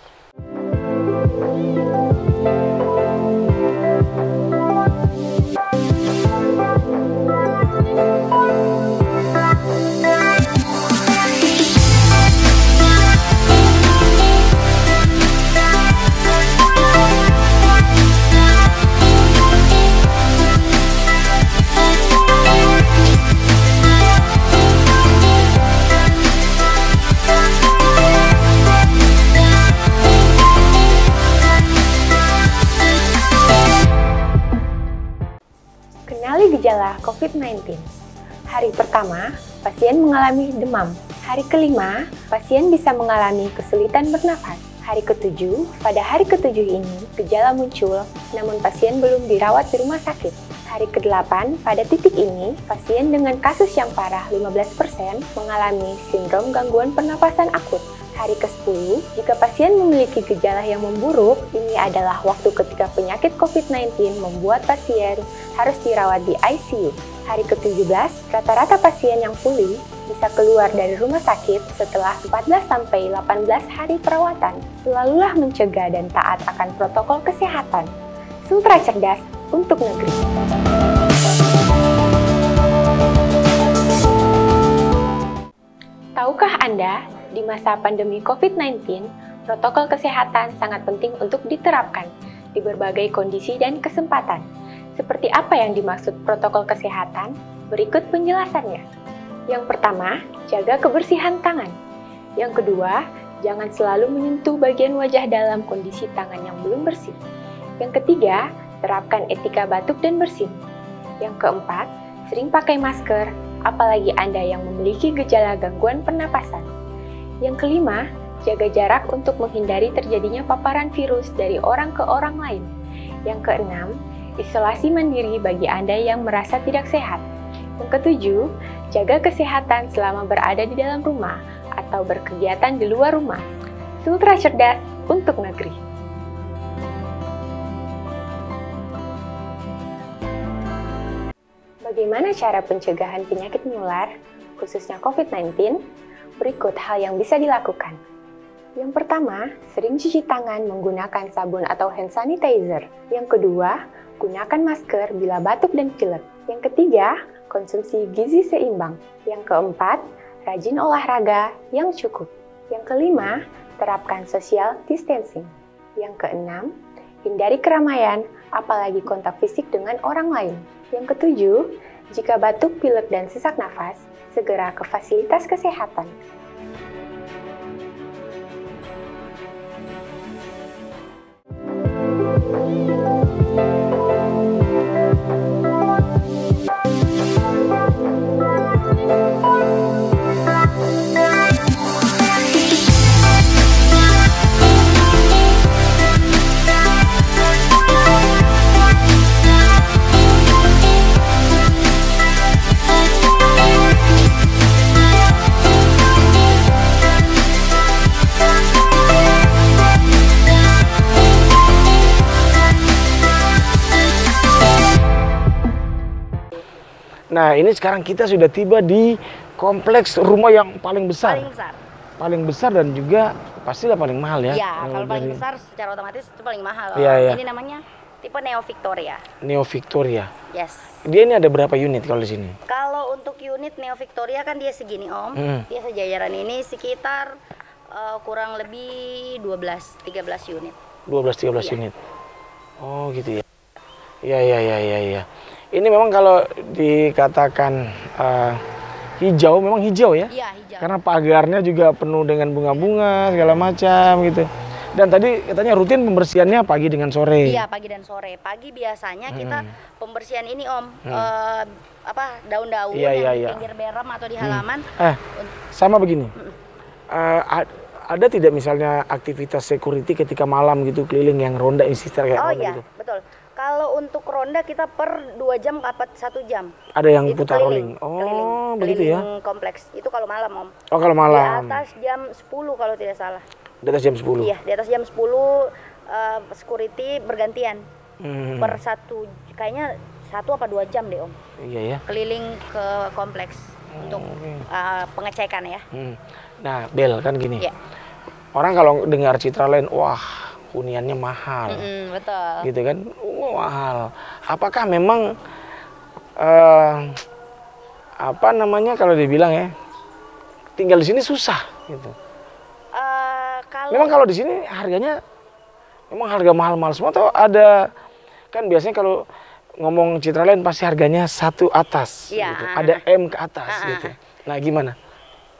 Speaker 4: Kenali gejala COVID-19. Hari pertama, pasien mengalami demam. Hari kelima, pasien bisa mengalami kesulitan bernafas. Hari ketujuh, pada hari ketujuh ini, gejala muncul, namun pasien belum dirawat di rumah sakit.
Speaker 6: Hari ke-8, pada titik ini, pasien dengan kasus yang parah 15% mengalami sindrom gangguan pernapasan akut. Hari ke-10, jika pasien memiliki gejala yang memburuk, ini adalah waktu ketika penyakit COVID-19 membuat pasien harus dirawat di ICU. Hari ke-17, rata-rata pasien yang pulih bisa keluar dari rumah sakit setelah 14-18 hari perawatan. Selalulah mencegah dan taat akan protokol kesehatan. Sultra cerdas untuk negeri. Tahukah Anda, di masa pandemi COVID-19, protokol kesehatan sangat penting untuk diterapkan di berbagai kondisi dan kesempatan. Seperti apa yang dimaksud protokol kesehatan? Berikut penjelasannya. Yang pertama, jaga kebersihan tangan. Yang kedua, jangan selalu menyentuh bagian wajah dalam kondisi tangan yang belum bersih. Yang ketiga, terapkan etika batuk dan bersin. Yang keempat, sering pakai masker, apalagi Anda yang memiliki gejala gangguan pernapasan. Yang kelima, jaga jarak untuk menghindari terjadinya paparan virus dari orang ke orang lain. Yang keenam, isolasi mandiri bagi Anda yang merasa tidak sehat. Yang ketujuh, jaga kesehatan selama berada di dalam rumah atau berkegiatan di luar rumah. Sultra cerdas untuk negeri. Bagaimana cara pencegahan penyakit menular, khususnya COVID-19? Berikut hal yang bisa dilakukan. Yang pertama, sering cuci tangan menggunakan sabun atau hand sanitizer. Yang kedua, gunakan masker bila batuk dan pilek. Yang ketiga, konsumsi gizi seimbang. Yang keempat, rajin olahraga yang cukup. Yang kelima, terapkan social distancing. Yang keenam, hindari keramaian, apalagi kontak fisik dengan orang lain. Yang ketujuh, jika batuk, pilek, dan sesak nafas, segera ke fasilitas kesehatan.
Speaker 1: Nah, ini sekarang kita sudah tiba di kompleks rumah yang paling besar.
Speaker 3: Paling besar.
Speaker 1: Paling besar dan juga pastilah paling mahal ya.
Speaker 3: Iya, kalau paling besar secara otomatis itu paling mahal.
Speaker 1: Iya, iya.
Speaker 3: Ini namanya tipe Neo Victoria.
Speaker 1: Neo Victoria.
Speaker 3: Yes.
Speaker 1: Dia ini ada berapa unit kalau di sini?
Speaker 3: Kalau untuk unit Neo Victoria kan dia segini Om. Dia sejajaran ini sekitar kurang lebih 12-13 unit.
Speaker 1: 12-13
Speaker 3: Iya.
Speaker 1: unit. Oh, gitu ya. Iya. Ini memang kalau dikatakan hijau, memang hijau ya?
Speaker 3: Iya, hijau.
Speaker 1: Karena pagarnya juga penuh dengan bunga-bunga segala macam gitu. Dan tadi katanya rutin pembersihannya pagi dengan sore.
Speaker 3: Iya, pagi dan sore. Pagi biasanya kita pembersihan ini Om, daun-daun
Speaker 1: Iya,
Speaker 3: yang
Speaker 1: iya.
Speaker 3: di pinggir berem atau di halaman.
Speaker 1: Sama begini. Ada tidak misalnya aktivitas security ketika malam gitu keliling yang ronda insistir kayak
Speaker 3: Oh
Speaker 1: ronda
Speaker 3: iya,
Speaker 1: gitu?
Speaker 3: betul. Kalau untuk ronda kita per 2 jam ke 1 jam.
Speaker 1: Ada yang
Speaker 3: Itu
Speaker 1: putar rolling.
Speaker 3: keliling,
Speaker 1: Oh, begitu ya.
Speaker 3: keliling kompleks. Itu kalau malam Om.
Speaker 1: Oh, kalau
Speaker 3: Di
Speaker 1: malam.
Speaker 3: atas jam 10 kalau tidak salah.
Speaker 1: Di atas jam 10.
Speaker 3: Iya, di atas jam 10 security bergantian. Per kayaknya 1 apa 2 jam deh Om.
Speaker 1: Iya ya.
Speaker 3: Keliling ke kompleks untuk pengecekan ya.
Speaker 1: Nah, Bel kan gini.
Speaker 3: Iya.
Speaker 1: Orang kalau dengar Citra Land, wah huniannya mahal.
Speaker 3: Betul.
Speaker 1: Gitu kan, mahal. Apakah memang apa namanya kalau dibilang ya, tinggal di sini susah gitu? Memang kalau di sini harganya memang harga mahal-mahal semua atau ada, kan biasanya kalau ngomong Citra Land pasti harganya 1 atas,
Speaker 3: Iya.
Speaker 1: gitu. Ada M ke atas gitu. Nah, gimana?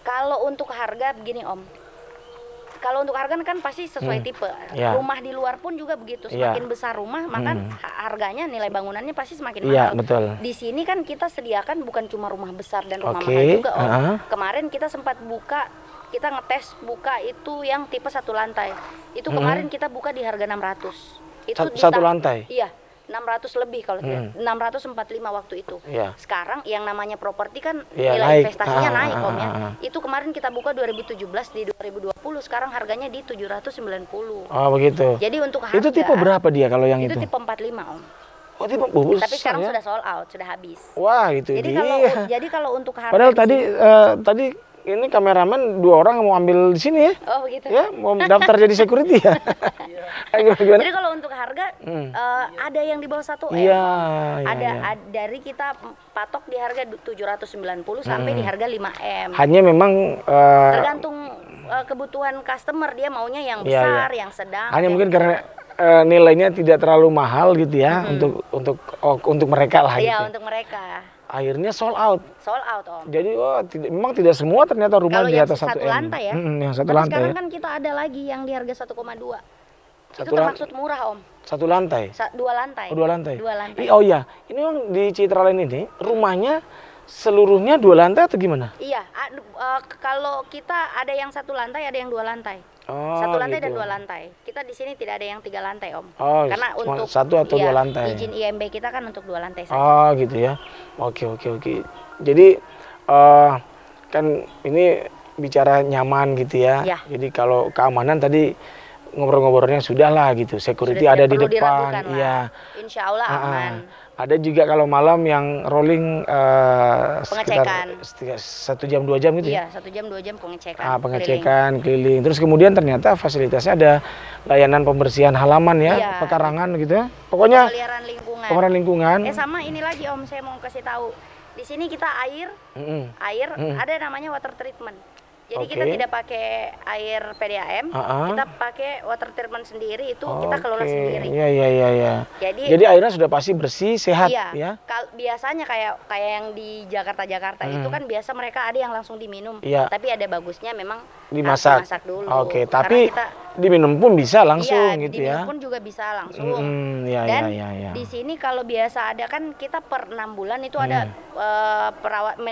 Speaker 3: Kalau untuk harga begini Om. Kalau untuk harga kan pasti sesuai tipe.
Speaker 1: Iya.
Speaker 3: Rumah di luar pun juga begitu. Semakin besar rumah, maka harganya, nilai bangunannya pasti semakin
Speaker 1: Iya,
Speaker 3: mahal.
Speaker 1: betul.
Speaker 3: Di sini kan kita sediakan bukan cuma rumah besar dan rumah
Speaker 1: Oke,
Speaker 3: mahal juga Om.
Speaker 1: Kemarin
Speaker 3: Kita sempat buka, kita ngetes buka itu yang tipe 1 lantai. Itu kemarin kita buka di harga 600. Itu
Speaker 1: Satu lantai?
Speaker 3: Iya. 600 lebih kalau tidak, 645 waktu itu.
Speaker 1: Iya.
Speaker 3: Sekarang yang namanya properti kan
Speaker 1: Iya,
Speaker 3: nilai
Speaker 1: naik.
Speaker 3: investasinya naik Om ya.
Speaker 1: ah.
Speaker 3: Itu kemarin kita buka 2017, di 2020 sekarang harganya di 790.
Speaker 1: Oh begitu.
Speaker 3: Jadi untuk harga
Speaker 1: Itu tipe berapa dia kalau yang
Speaker 3: itu
Speaker 1: itu?
Speaker 3: tipe 45 Om.
Speaker 1: Oh tipe besar
Speaker 3: Tapi sekarang
Speaker 1: ya?
Speaker 3: sudah sold out, sudah habis.
Speaker 1: Wah itu
Speaker 3: Jadi
Speaker 1: dia.
Speaker 3: kalau untuk harga
Speaker 1: Padahal
Speaker 3: di
Speaker 1: tadi
Speaker 3: sini-
Speaker 1: tadi ini kameramen 2 orang mau ambil di sini ya.
Speaker 3: oh begitu.
Speaker 1: Ya, mau daftar jadi security ya. Gimana?
Speaker 3: Jadi kalau untuk harga ada yang di bawah 1 M.
Speaker 1: Iya,
Speaker 3: Ada
Speaker 1: iya.
Speaker 3: dari kita patok di harga 790 sampai di harga 5 M.
Speaker 1: Hanya memang
Speaker 3: Tergantung kebutuhan customer, dia maunya yang
Speaker 1: Iya,
Speaker 3: besar,
Speaker 1: iya.
Speaker 3: yang sedang.
Speaker 1: hanya
Speaker 3: yang
Speaker 1: mungkin karena nilainya tidak terlalu mahal gitu ya untuk mereka lah
Speaker 3: Iya,
Speaker 1: gitu.
Speaker 3: untuk mereka.
Speaker 1: Akhirnya sold out.
Speaker 3: Sold out Om.
Speaker 1: Jadi memang tidak semua ternyata rumah
Speaker 3: Kalau
Speaker 1: di
Speaker 3: yang
Speaker 1: atas 1
Speaker 3: satu
Speaker 1: M.
Speaker 3: lantai ya.
Speaker 1: Yang satu
Speaker 3: Tapi
Speaker 1: lantai.
Speaker 3: sekarang
Speaker 1: Ya.
Speaker 3: kan kita ada lagi yang di harga 1,2. Itu
Speaker 1: Satu
Speaker 3: termaksud murah Om.
Speaker 1: Satu lantai.
Speaker 3: 2 lantai.
Speaker 1: Oh, 2 lantai.
Speaker 3: 2 lantai.
Speaker 1: Oh iya, ini memang di Citraland ini rumahnya seluruhnya 2 lantai atau gimana?
Speaker 3: Iya, kalau kita ada yang 1 lantai, ada yang 2 lantai.
Speaker 1: Oh,
Speaker 3: 1 lantai
Speaker 1: gitu.
Speaker 3: dan 2 lantai. Kita di sini tidak ada yang 3 lantai Om.
Speaker 1: Oh,
Speaker 3: Karena
Speaker 1: cuma
Speaker 3: untuk
Speaker 1: 1 atau 2 lantai.
Speaker 3: Izin IMB kita kan untuk 2 lantai saja.
Speaker 1: Oh gitu ya. Oke. Jadi kan ini bicara nyaman gitu ya.
Speaker 3: Ya.
Speaker 1: Jadi kalau keamanan tadi ngobrol-ngobrolnya sudah lah gitu. Security
Speaker 3: Sudah
Speaker 1: ada
Speaker 3: tidak
Speaker 1: di
Speaker 3: perlu
Speaker 1: depan.
Speaker 3: diragukan lah.
Speaker 1: Iya.
Speaker 3: Insya Allah aman.
Speaker 1: Ada juga kalau malam yang rolling
Speaker 3: Pengecekan.
Speaker 1: sekitar 1 jam 2 jam gitu ya.
Speaker 3: Iya, 1 jam 2 jam pengecekan.
Speaker 1: Pengecekan keliling. Terus kemudian ternyata fasilitasnya ada layanan pembersihan halaman ya,
Speaker 3: Iya.
Speaker 1: pekarangan gitu ya. Pokoknya
Speaker 3: Pemeliharaan lingkungan.
Speaker 1: pemeliharaan lingkungan.
Speaker 3: Sama ini lagi Om, saya mau kasih tahu. Di sini kita air ada namanya water treatment. Jadi kita
Speaker 1: Oke.
Speaker 3: tidak pakai air PDAM, kita pakai water treatment sendiri, itu kita kelola
Speaker 1: Oke.
Speaker 3: sendiri.
Speaker 1: Iya.
Speaker 3: Jadi
Speaker 1: Jadi airnya sudah pasti bersih, sehat
Speaker 3: iya,
Speaker 1: ya.
Speaker 3: biasanya kayak yang di Jakarta itu kan biasa mereka ada yang langsung diminum.
Speaker 1: Iya.
Speaker 3: Tapi ada bagusnya memang
Speaker 1: Dimasak.
Speaker 3: harus dimasak dulu.
Speaker 1: Oke,
Speaker 3: Karena
Speaker 1: tapi
Speaker 3: kita,
Speaker 1: diminum pun bisa langsung
Speaker 3: iya,
Speaker 1: gitu
Speaker 3: diminum
Speaker 1: ya.
Speaker 3: pun juga bisa langsung.
Speaker 1: Iya,
Speaker 3: Dan
Speaker 1: iya.
Speaker 3: di sini kalau biasa ada kan kita per 6 bulan itu ada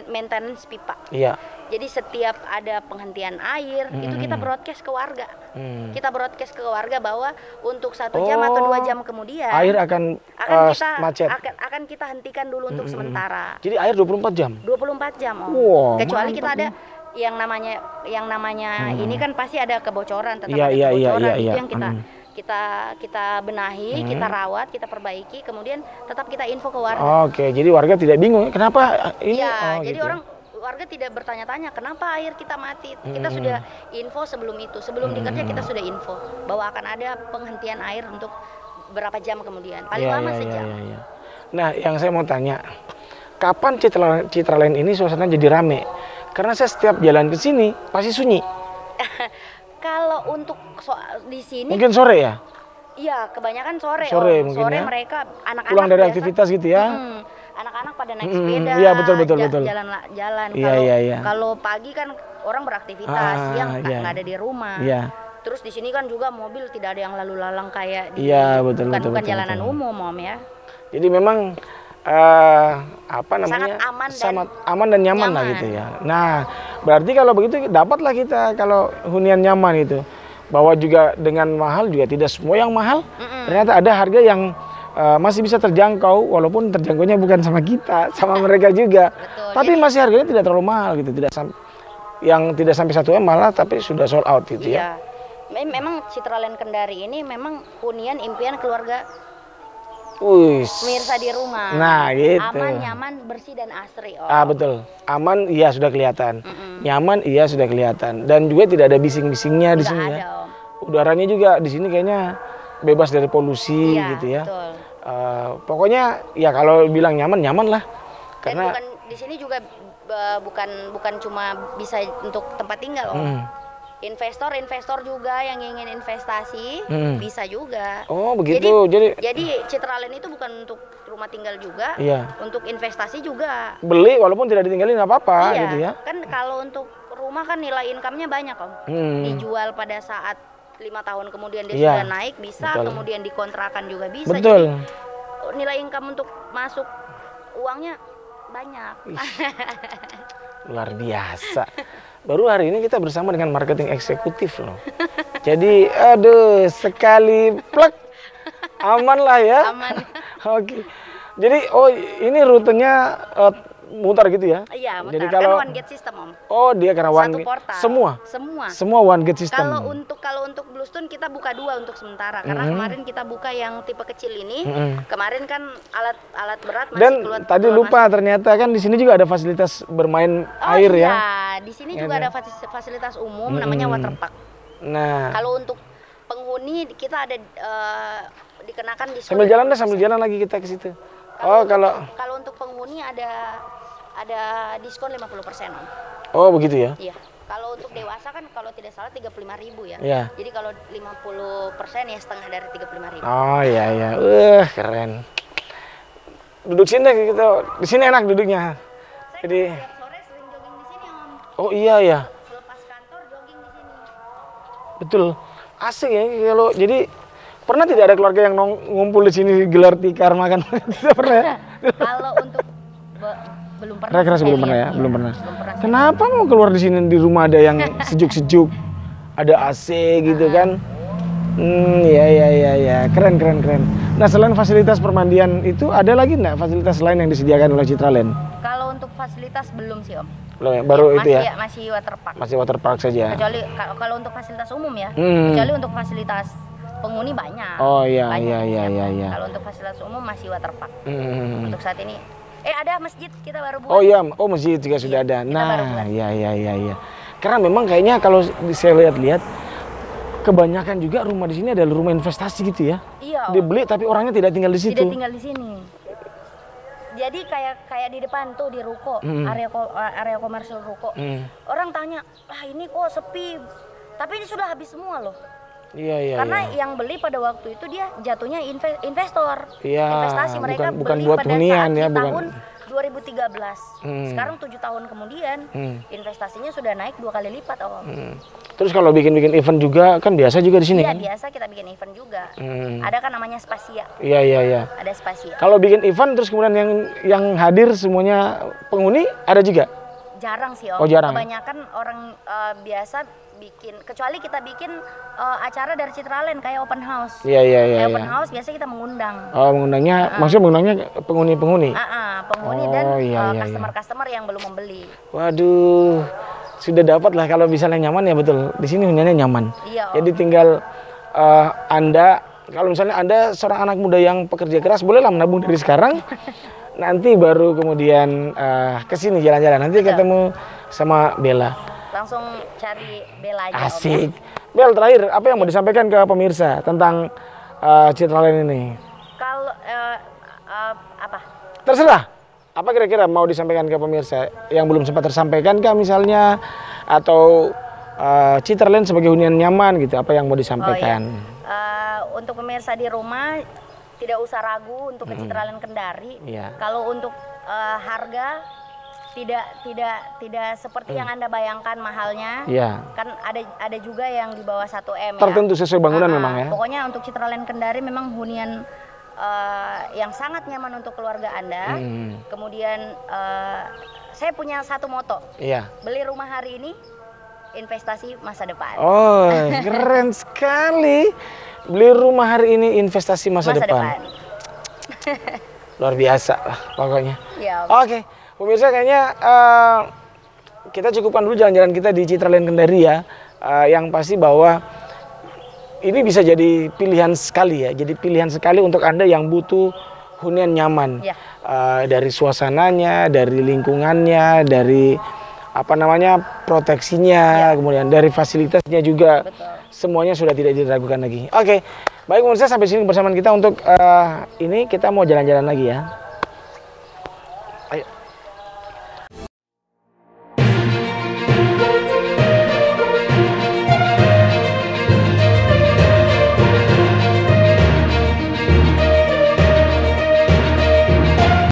Speaker 3: maintenance pipa.
Speaker 1: Iya.
Speaker 3: Jadi setiap ada penghentian air itu kita broadcast ke warga. Kita broadcast ke warga bahwa untuk 1 jam atau 2 jam kemudian
Speaker 1: Air akan
Speaker 3: kita
Speaker 1: macet.
Speaker 3: akan kita hentikan dulu untuk sementara.
Speaker 1: Jadi air 24 jam.
Speaker 3: 24 jam Om.
Speaker 1: Wow,
Speaker 3: Kecuali
Speaker 1: mantap
Speaker 3: kita ada
Speaker 1: nih.
Speaker 3: yang namanya ini kan pasti ada kebocoran, tetap
Speaker 1: Iya,
Speaker 3: ada
Speaker 1: iya,
Speaker 3: kebocoran
Speaker 1: iya,
Speaker 3: itu
Speaker 1: iya.
Speaker 3: yang kita benahi, kita rawat, kita perbaiki, kemudian tetap kita info ke warga.
Speaker 1: Oke, jadi warga tidak bingung kenapa ini.
Speaker 3: Iya, jadi
Speaker 1: gitu.
Speaker 3: warga tidak bertanya-tanya kenapa air kita mati. Kita sudah info sebelum itu, sebelum dikerja kita sudah info bahwa akan ada penghentian air untuk berapa jam kemudian, paling
Speaker 1: Iya,
Speaker 3: lama
Speaker 1: iya,
Speaker 3: sejam.
Speaker 1: iya. Nah, yang saya mau tanya, kapan Citraland ini suasana jadi rame? Karena saya setiap jalan ke sini pasti sunyi.
Speaker 3: Kalau untuk di sini,
Speaker 1: Mungkin sore ya?
Speaker 3: iya kebanyakan sore.
Speaker 1: Sore
Speaker 3: Om.
Speaker 1: mungkin
Speaker 3: Sore
Speaker 1: ya?
Speaker 3: mereka anak-anak
Speaker 1: Pulang dari
Speaker 3: biasa,
Speaker 1: aktivitas gitu ya?
Speaker 3: anak-anak pada naik sepeda,
Speaker 1: Iya, betul.
Speaker 3: jalan.
Speaker 1: Iya.
Speaker 3: Kalau pagi kan orang beraktivitas, siang
Speaker 1: iya.
Speaker 3: nggak ada di rumah.
Speaker 1: Iya.
Speaker 3: Terus di sini kan juga mobil tidak ada yang lalu lalang kayak di
Speaker 1: Iya, betul,
Speaker 3: bukan
Speaker 1: betul,
Speaker 3: jalanan
Speaker 1: betul.
Speaker 3: umum Om ya.
Speaker 1: Jadi memang apa namanya?
Speaker 3: Sangat
Speaker 1: aman dan nyaman lah gitu ya. Nah, berarti kalau begitu dapatlah kita kalau hunian nyaman itu. Bahwa juga dengan mahal juga tidak semua yang mahal. Ternyata ada harga yang masih bisa terjangkau walaupun terjangkaunya bukan sama kita, sama mereka juga.
Speaker 3: Betul,
Speaker 1: Tapi masih harganya tidak terlalu mahal gitu, yang tidak sampai 1 M malah tapi sudah sold out gitu ya.
Speaker 3: Iya. Memang Citraland Kendari ini memang hunian impian keluarga pemirsa di rumah.
Speaker 1: Nah, gitu.
Speaker 3: Aman, nyaman, bersih dan asri.
Speaker 1: Betul. Aman iya sudah kelihatan. Nyaman iya sudah kelihatan. Dan juga tidak ada bising-bisingnya di
Speaker 3: Nggak
Speaker 1: sini
Speaker 3: ada,
Speaker 1: ya.
Speaker 3: Om.
Speaker 1: Udaranya juga di sini kayaknya bebas dari polusi
Speaker 3: Iya,
Speaker 1: gitu ya.
Speaker 3: betul.
Speaker 1: Pokoknya ya kalau bilang nyaman lah.
Speaker 3: Dan
Speaker 1: Karena
Speaker 3: bukan di sini juga bukan cuma bisa untuk tempat tinggal, Om. Investor juga yang ingin investasi bisa juga.
Speaker 1: Oh, begitu.
Speaker 3: Jadi Citraland itu bukan untuk rumah tinggal juga,
Speaker 1: Iya.
Speaker 3: untuk investasi juga.
Speaker 1: Beli walaupun tidak ditinggalin nggak apa-apa
Speaker 3: Iya,
Speaker 1: gitu ya.
Speaker 3: kan kalau untuk rumah kan nilai income-nya banyak Om. Dijual pada saat 5 tahun kemudian dia
Speaker 1: Iya,
Speaker 3: sudah naik bisa,
Speaker 1: betul.
Speaker 3: kemudian dikontrakan juga bisa.
Speaker 1: Betul.
Speaker 3: Jadi nilai income untuk masuk uangnya banyak.
Speaker 1: Luar biasa. Baru hari ini kita bersama dengan marketing eksekutif loh. Jadi aduh sekali plek aman lah ya.
Speaker 3: Aman.
Speaker 1: Oke. Jadi ini rutenya mutar gitu ya?
Speaker 3: Iya, mutar.
Speaker 1: Jadi kalau
Speaker 3: kan one gate system, Om.
Speaker 1: Oh, dia karena one
Speaker 3: Satu
Speaker 1: gate.
Speaker 3: portal.
Speaker 1: Semua one gate system.
Speaker 3: Kalau untuk Bluestone kita buka 2 untuk sementara karena kemarin kita buka yang tipe kecil ini. Kemarin kan alat berat masih
Speaker 1: Dan
Speaker 3: keluar.
Speaker 1: tadi lupa ternyata kan di sini juga ada fasilitas bermain air ya.
Speaker 3: Di sini juga ada fasilitas umum namanya waterpark.
Speaker 1: Nah,
Speaker 3: Kalau untuk penghuni kita ada dikenakan diskon.
Speaker 1: sambil jalan lagi kita ke situ.
Speaker 3: Kalau untuk penghuni ada diskon 50%, Om.
Speaker 1: Oh, begitu ya.
Speaker 3: Iya. Kalau untuk dewasa kan kalau tidak salah 35.000 ya.
Speaker 1: Iya.
Speaker 3: Jadi kalau 50% ya setengah dari 35.000.
Speaker 1: Oh, iya. Keren. Duduk sini kita. Di sini enak duduknya. Jadi
Speaker 3: Tiap sore sering jogging di sini, Om.
Speaker 1: oh iya ya.
Speaker 3: Selepas kantor jogging di sini.
Speaker 1: Betul. Asik ya kalau jadi pernah tidak ada keluarga yang ngumpul di sini gelar tikar makan? Tidak pernah ya?
Speaker 3: Kalau untuk belum pernah.
Speaker 1: Rekreasi
Speaker 3: saya
Speaker 1: belum pernah ya?
Speaker 3: lihat,
Speaker 1: Belum
Speaker 3: iya.
Speaker 1: pernah.
Speaker 3: Belum pernah.
Speaker 1: Kenapa mau keluar di sini di rumah ada yang sejuk-sejuk, ada AC gitu kan? Ya. Keren. Nah, selain fasilitas permandian itu ada lagi nggak fasilitas lain yang disediakan oleh Citraland?
Speaker 3: Kalau untuk fasilitas belum sih, Om.
Speaker 1: Belum ya? Baru itu ya?
Speaker 3: Masih waterpark.
Speaker 1: Masih waterpark saja.
Speaker 3: Kecuali kalau untuk fasilitas umum ya. Kecuali untuk fasilitas penghuni banyak.
Speaker 1: Oh iya.
Speaker 3: Kalau untuk fasilitas umum masih waterpark. Untuk saat ini ada masjid kita baru buat.
Speaker 1: Oh iya, masjid juga sudah ada. Nah, iya. Karena memang kayaknya kalau saya lihat-lihat kebanyakan juga rumah di sini adalah rumah investasi gitu ya.
Speaker 3: Iya.
Speaker 1: Dibeli tapi orangnya tidak tinggal di situ.
Speaker 3: Tidak tinggal di sini. Jadi kayak di depan tuh di ruko, area komersial ruko. Orang tanya, ini kok sepi. Tapi ini sudah habis semua loh.
Speaker 1: Iya.
Speaker 3: Karena yang beli pada waktu itu dia jatuhnya investor.
Speaker 1: Iya,
Speaker 3: Investasi mereka
Speaker 1: bukan
Speaker 3: beli
Speaker 1: buat
Speaker 3: pada
Speaker 1: hunian
Speaker 3: saat
Speaker 1: ya,
Speaker 3: di
Speaker 1: bukan.
Speaker 3: tahun 2013. Sekarang 7 tahun kemudian investasinya sudah naik 2 kali lipat, Om.
Speaker 1: Terus kalau bikin event juga kan biasa juga di sini
Speaker 3: Iya,
Speaker 1: kan?
Speaker 3: biasa kita bikin event juga. Ada kan namanya Spasia.
Speaker 1: Iya.
Speaker 3: Ada Spasia.
Speaker 1: Kalau bikin event terus kemudian yang hadir semuanya penghuni ada juga?
Speaker 3: Jarang sih, Om.
Speaker 1: Oh, jarang.
Speaker 3: Kebanyakan orang biasa bikin, kecuali kita bikin acara dari Citraland kayak open house.
Speaker 1: Iya.
Speaker 3: Kayak open house biasa kita mengundang.
Speaker 1: Oh, mengundangnya, maksudnya mengundangnya penghuni-penghuni?
Speaker 3: Penghuni dan customer-customer yang belum membeli.
Speaker 1: Waduh, sudah dapat lah kalau misalnya nyaman ya betul. Di sini huniannya nyaman.
Speaker 3: Iya, Om.
Speaker 1: Jadi tinggal Anda, kalau misalnya Anda seorang anak muda yang pekerja keras, bolehlah menabung dari sekarang. Nanti baru kemudian ke sini jalan-jalan. Nanti ketemu sama Bella.
Speaker 3: Langsung cari Bella aja.
Speaker 1: Asik. Bel, terakhir apa yang mau disampaikan ke pemirsa tentang Citraland ini?
Speaker 3: Kalau apa?
Speaker 1: Terserah. Apa kira-kira mau disampaikan ke pemirsa yang belum sempat tersampaikan kah misalnya, atau Citraland sebagai hunian nyaman gitu? Apa yang mau disampaikan?
Speaker 3: Untuk pemirsa di rumah tidak usah ragu untuk ke Citraland Kendari.
Speaker 1: Iya.
Speaker 3: Kalau untuk harga tidak seperti yang Anda bayangkan mahalnya.
Speaker 1: Iya.
Speaker 3: Kan ada juga yang di bawah 1 M.
Speaker 1: Tertentu sesuai bangunan memang ya.
Speaker 3: Pokoknya untuk Citraland Kendari memang hunian yang sangat nyaman untuk keluarga Anda. Kemudian saya punya satu moto.
Speaker 1: Iya.
Speaker 3: Beli rumah hari ini, investasi masa depan.
Speaker 1: Oh, keren sekali. Beli rumah hari ini, investasi masa depan. Luar biasa lah pokoknya.
Speaker 3: Ya.
Speaker 1: Oke. Pemirsa, kayaknya kita cukupkan dulu jalan-jalan kita di Citraland Kendari ya. Yang pasti bahwa ini bisa jadi pilihan sekali ya. Jadi pilihan sekali untuk Anda yang butuh hunian nyaman.
Speaker 3: Ya.
Speaker 1: Dari suasananya, dari lingkungannya, dari proteksinya, kemudian dari fasilitasnya juga.
Speaker 3: Betul.
Speaker 1: Semuanya sudah tidak diragukan lagi. Oke. Baik pemirsa, sampai sini bersamaan kita untuk ini kita mau jalan-jalan lagi ya. Ayo.